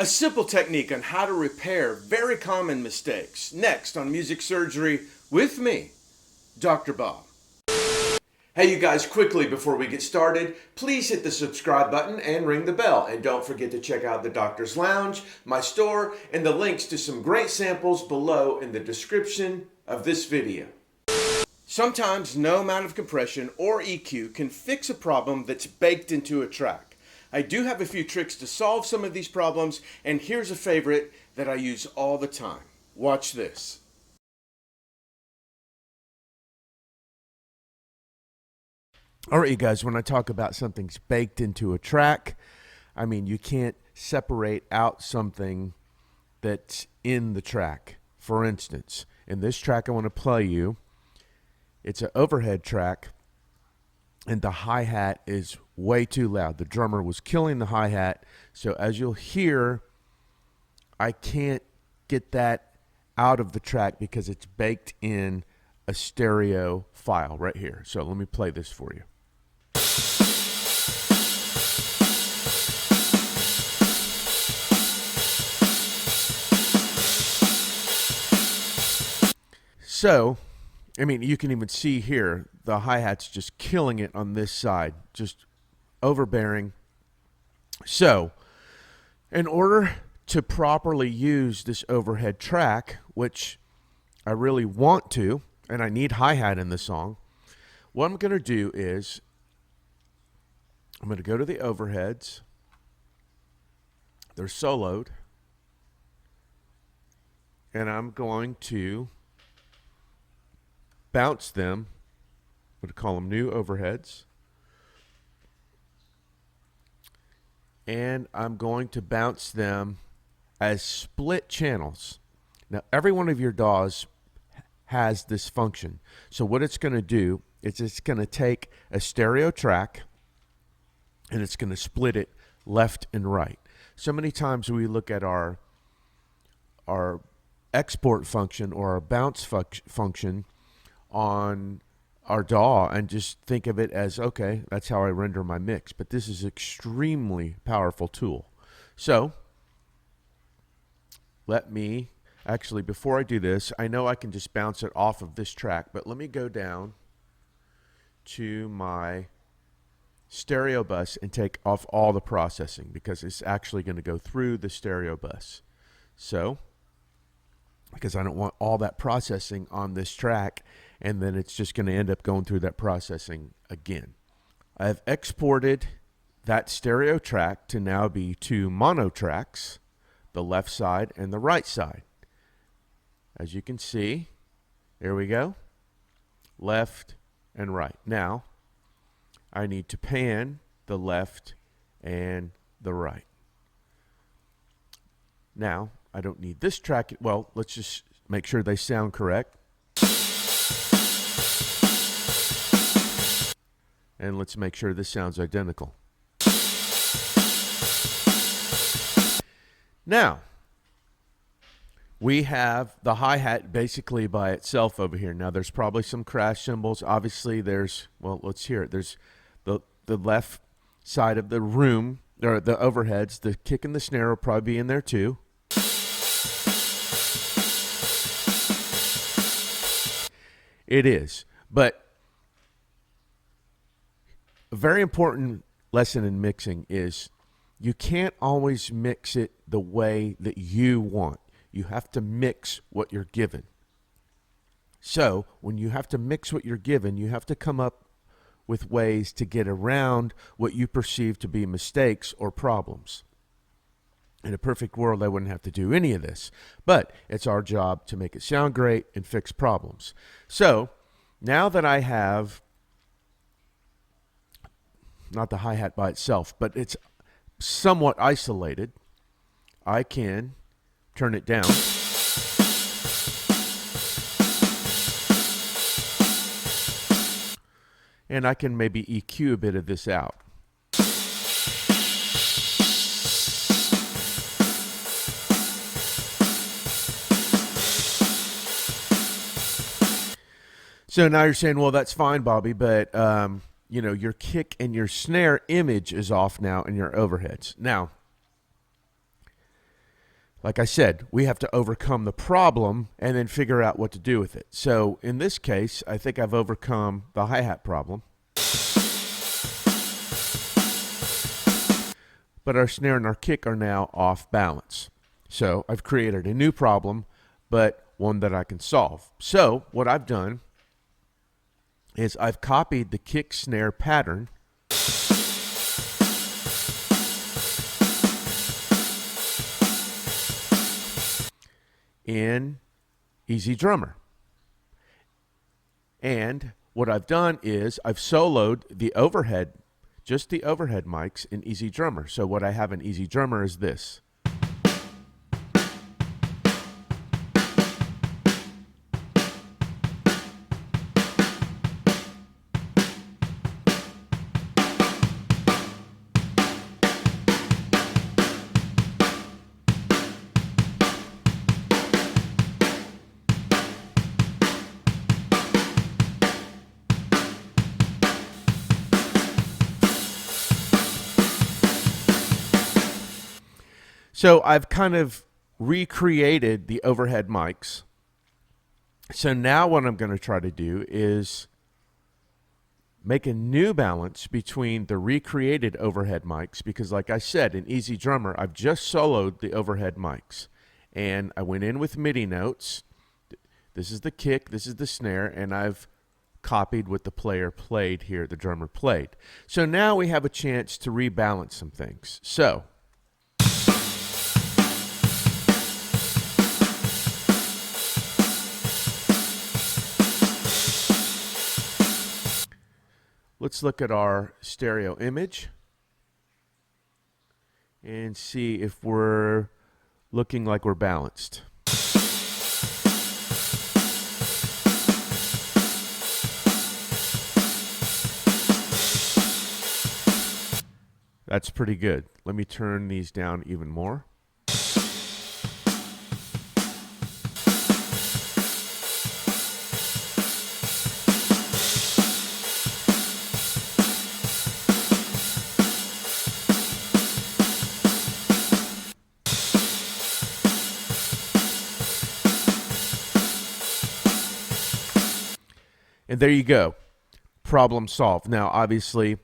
A simple technique on how to repair very common mistakes. Next on Music Surgery with me, Dr. Bob. Hey you guys, quickly before we get started, please hit the subscribe button and ring the bell. And don't forget to check out the Doctor's Lounge, my store, and the links to some great samples below in the description of this video. Sometimes no amount of compression or EQ can fix a problem that's baked into a track. I do have a few tricks to solve some of these problems, and here's a favorite that I use all the time. Watch this. All right, you guys, when I talk about something's baked into a track, I mean you can't separate out something that's in the track. For instance, in this track I want to play you, it's an overhead track, and the hi-hat is way too loud. The drummer was killing the hi-hat, so as you'll hear, I can't get that out of the track because it's baked in a stereo file right here. So let me play this for you. So, I mean, you can even see here, the hi-hat's just killing it on this side, just overbearing. So, in order to properly use this overhead track, which I really want to, and I need hi-hat in the song, what I'm going to do is, I'm going to go to the overheads. They're soloed. And I'm going to bounce them. I'm going to call them new overheads. And I'm going to bounce them as split channels. Now, every one of your DAWs has this function. So what it's going to do is it's going to take a stereo track and it's going to split it left and right. So many times we look at our export function or our bounce function on our DAW and just think of it as, okay, that's how I render my mix. But this is an extremely powerful tool. So let me, actually, before I do this, I know I can just bounce it off of this track, but let me go down to my stereo bus and take off all the processing because it's actually going to go through the stereo bus. So, because I don't want all that processing on this track, and then it's just going to end up going through that processing again. I've exported that stereo track to now be two mono tracks, the left side and the right side. As you can see, there we go, left and right. Now, I need to pan the left and the right. Now, I don't need this track. Well, let's just make sure they sound correct. And let's make sure this sounds identical. Now, we have the hi-hat basically by itself over here. Now, there's probably some crash cymbals. Obviously, there's, well, let's hear it. There's the left side of the room, or the overheads. The kick and the snare will probably be in there too. It is. But a very important lesson in mixing is you can't always mix it the way that you want. You have to mix what you're given. So when you have to mix what you're given, you have to come up with ways to get around what you perceive to be mistakes or problems. In a perfect world, I wouldn't have to do any of this, but it's our job to make it sound great and fix problems. So now that I have, not the hi-hat by itself, but it's somewhat isolated, I can turn it down. And I can maybe EQ a bit of this out. So now you're saying, well, that's fine, Bobby, but you know, your kick and your snare image is off now in your overheads. Now, like I said, we have to overcome the problem and then figure out what to do with it. So in this case, I think I've overcome the hi-hat problem. But our snare and our kick are now off balance. So I've created a new problem, but one that I can solve. So what I've done is I've copied the kick snare pattern in Easy Drummer. And what I've done is I've soloed the overhead, just the overhead mics in Easy Drummer. So what I have in Easy Drummer is this. So I've kind of recreated the overhead mics. So now what I'm going to try to do is make a new balance between the recreated overhead mics, because like I said, in Easy Drummer, I've just soloed the overhead mics. And I went in with MIDI notes. This is the kick, this is the snare, and I've copied what the player played here, the drummer played. So now we have a chance to rebalance some things. So let's look at our stereo image and see if we're looking like we're balanced. That's pretty good. Let me turn these down even more. And there you go. Problem solved. Now, obviously,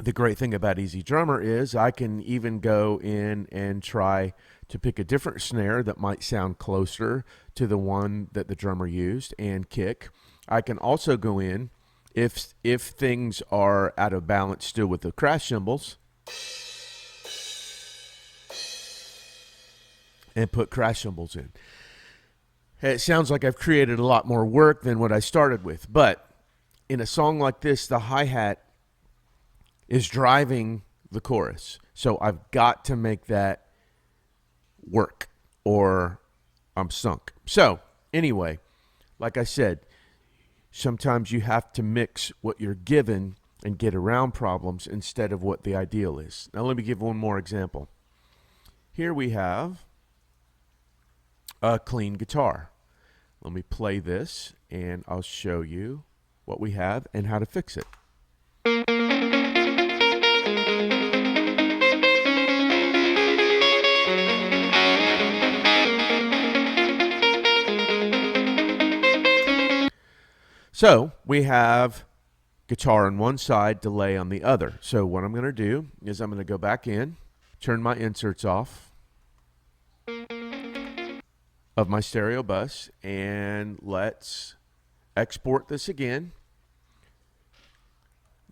the great thing about Easy Drummer is I can even go in and try to pick a different snare that might sound closer to the one that the drummer used and kick. I can also go in, if things are out of balance still with the crash cymbals, and put crash cymbals in. It sounds like I've created a lot more work than what I started with, but in a song like this, the hi-hat is driving the chorus. So I've got to make that work or I'm sunk. So anyway, like I said, sometimes you have to mix what you're given and get around problems instead of what the ideal is. Now let me give one more example. Here we have a clean guitar. Let me play this and I'll show you what we have and how to fix it. So we have guitar on one side, delay on the other. So what I'm going to do is I'm going to go back in, turn my inserts off of my stereo bus, and let's export this again.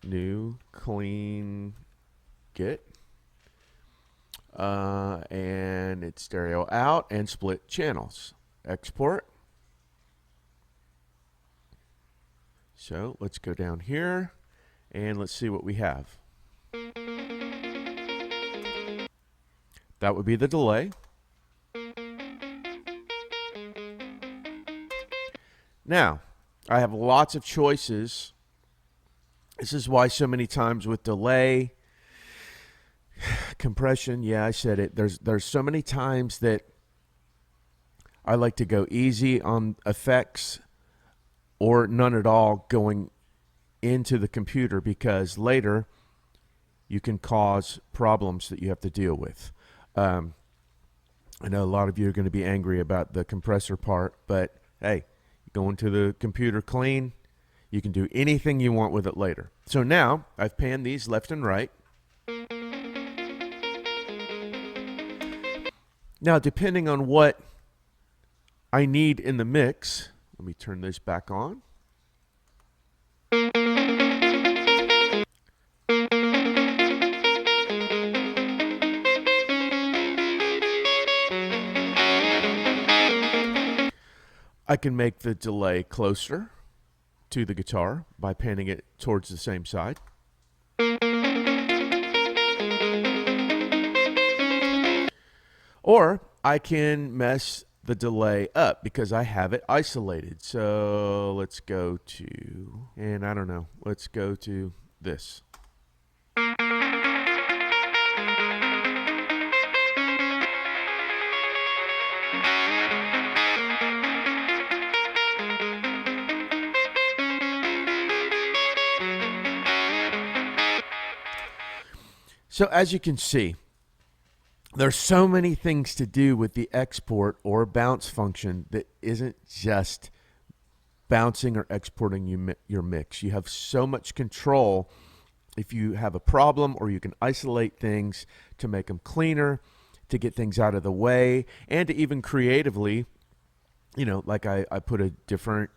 New, clean, get. And it's stereo out and split channels. Export. So let's go down here and let's see what we have. That would be the delay. Now, I have lots of choices. This is why so many times with delay, compression, yeah, I said it. There's so many times that I like to go easy on effects or none at all going into the computer, because later you can cause problems that you have to deal with. I know a lot of you are going to be angry about the compressor part, but hey, go into the computer clean. You can do anything you want with it later. So now I've panned these left and right. Now, depending on what I need in the mix, let me turn this back on. I can make the delay closer to the guitar by panning it towards the same side. Or I can mess the delay up because I have it isolated. So let's go to, and I don't know, let's go to this. So as you can see, there's so many things to do with the export or bounce function that isn't just bouncing or exporting your mix. You have so much control if you have a problem, or you can isolate things to make them cleaner, to get things out of the way, and to even creatively, like I put a different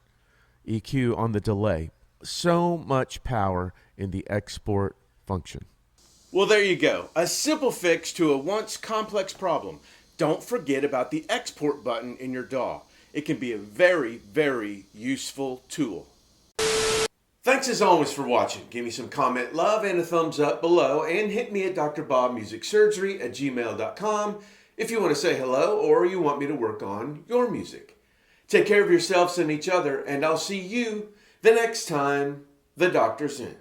EQ on the delay. So much power in the export function. Well, there you go. A simple fix to a once complex problem. Don't forget about the export button in your DAW. It can be a very, very useful tool. Thanks as always for watching. Give me some comment love and a thumbs up below, and hit me at drbobmusicsurgery@gmail.com if you want to say hello or you want me to work on your music. Take care of yourselves and each other, and I'll see you the next time the doctor's in.